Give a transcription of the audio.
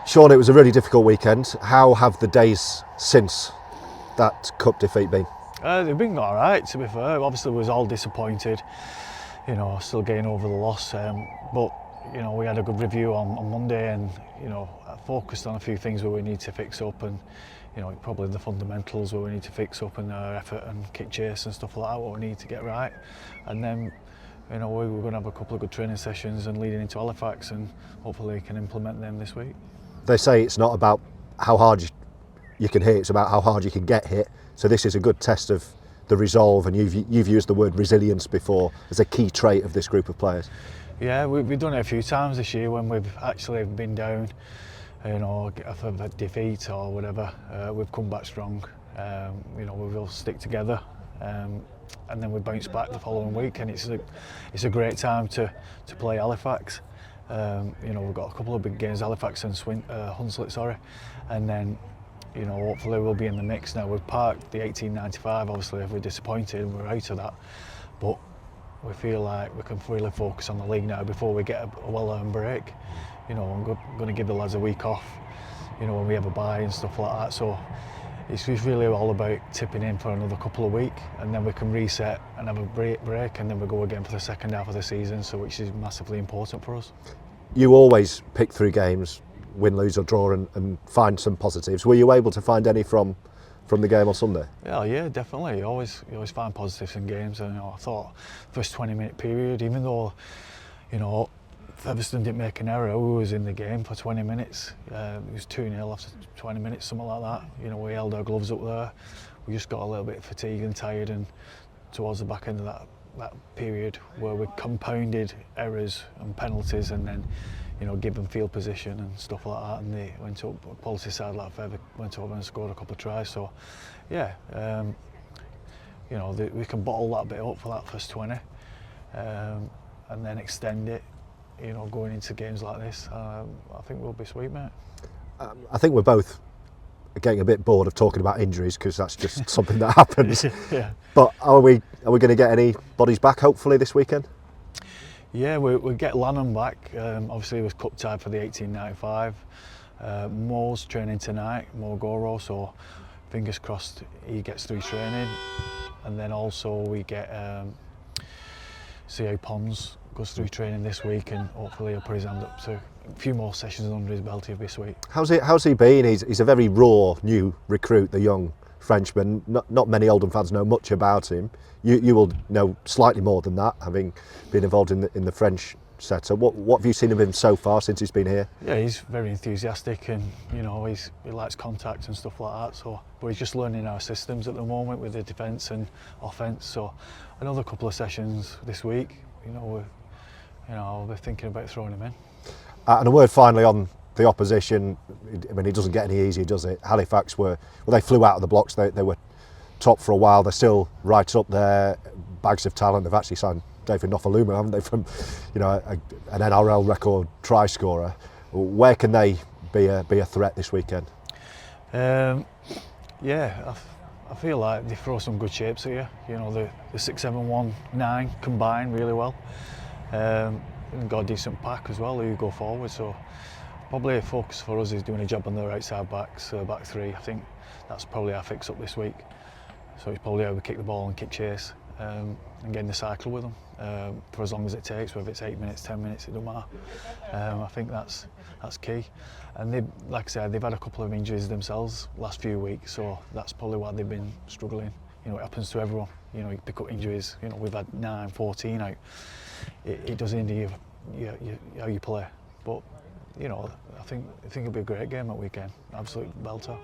Sean, it was a really difficult weekend. How have the days since that cup defeat been? They've been all right, to be fair. Obviously, we was all disappointed, still getting over the loss. But we had a good review on Monday, and focused on a few things where we need to fix up, and probably the fundamentals where we need to fix up, and our effort and kick chase and stuff like that, what we need to get right. And then we're going to have a couple of good training sessions and leading into Halifax, and hopefully can implement them this week. They say it's not about how hard you can hit, it's about how hard you can get hit. So this is a good test of the resolve, and you've used the word resilience before as a key trait of this group of players. Yeah, we've done it a few times this year when we've actually been down, for a defeat or whatever. We've come back strong. We will stick together, and then we bounce back the following week, and it's a great time to play Halifax. We've got a couple of big games, Halifax and Hunslet, and then hopefully we'll be in the mix now. We've parked the 1895, obviously if we're disappointed, we're out of that, but we feel like we can really focus on the league now before we get a well-earned break. I'm going to give the lads a week off, when we have a bye and stuff like that, so it's really all about tipping in for another couple of weeks, and then we can reset and have a break, and then we go again for the second half of the season, so which is massively important for us. You always pick through games, win, lose or draw, and find some positives. Were you able to find any from the game on Sunday? Yeah, definitely. You always find positives in games, and I thought first 20-minute period, even though Featherstone didn't make an error, we was in the game for 20 minutes. It was 2-0 after 20 minutes, something like that. We held our gloves up there. We just got a little bit fatigued and tired, and towards the back end of that period where we compounded errors and penalties, and then given field position and stuff like that, and they went up, policy side like Feather went over and scored a couple of tries. So yeah, we can bottle that bit up for that first 20, and then extend it, going into games like this. I think we'll be sweet, mate. I think we're both getting a bit bored of talking about injuries, because that's just something that happens. Yeah. But are we going to get any bodies back hopefully this weekend? Yeah, we get Lanham back. Obviously, he was cup tied for the 1895. Mo's training tonight, Mo Goro, so fingers crossed he gets through training. And then also we get C.A. Pons goes through training this week, and hopefully he'll put his hand up to a few more sessions under his belt this week. How's he been? He's a very raw new recruit, the young Frenchman. Not many Oldham fans know much about him. You will know slightly more than that, having been involved in the French set. So what have you seen of him so far since he's been here? Yeah, he's very enthusiastic, and he likes contact and stuff like that. So, but he's just learning our systems at the moment with the defence and offence. So another couple of sessions this week. I'll be thinking about throwing him in. And a word finally on the opposition. I mean, it doesn't get any easier, does it? Halifax they flew out of the blocks. They were top for a while. They're still right up there. Bags of talent. They've actually signed David Nofaluma, haven't they? From an NRL record try scorer. Where can they be a threat this weekend? Yeah, I feel like they throw some good shapes at you. The 6-7-1-9 combine really well. And got a decent pack as well who go forward. So probably a focus for us is doing a job on their outside backs, back three. I think that's probably our fix up this week. So it's probably how we kick the ball and kick chase, and getting the cycle with them for as long as it takes, whether it's 8 minutes, 10 minutes, it doesn't matter. I think that's key. And like I said, they've had a couple of injuries themselves last few weeks, so that's probably why they've been struggling. It happens to everyone. You pick up injuries. We've had 9, 14 out. It does hinder how you play. But I think it'll be a great game that weekend. Absolute belter.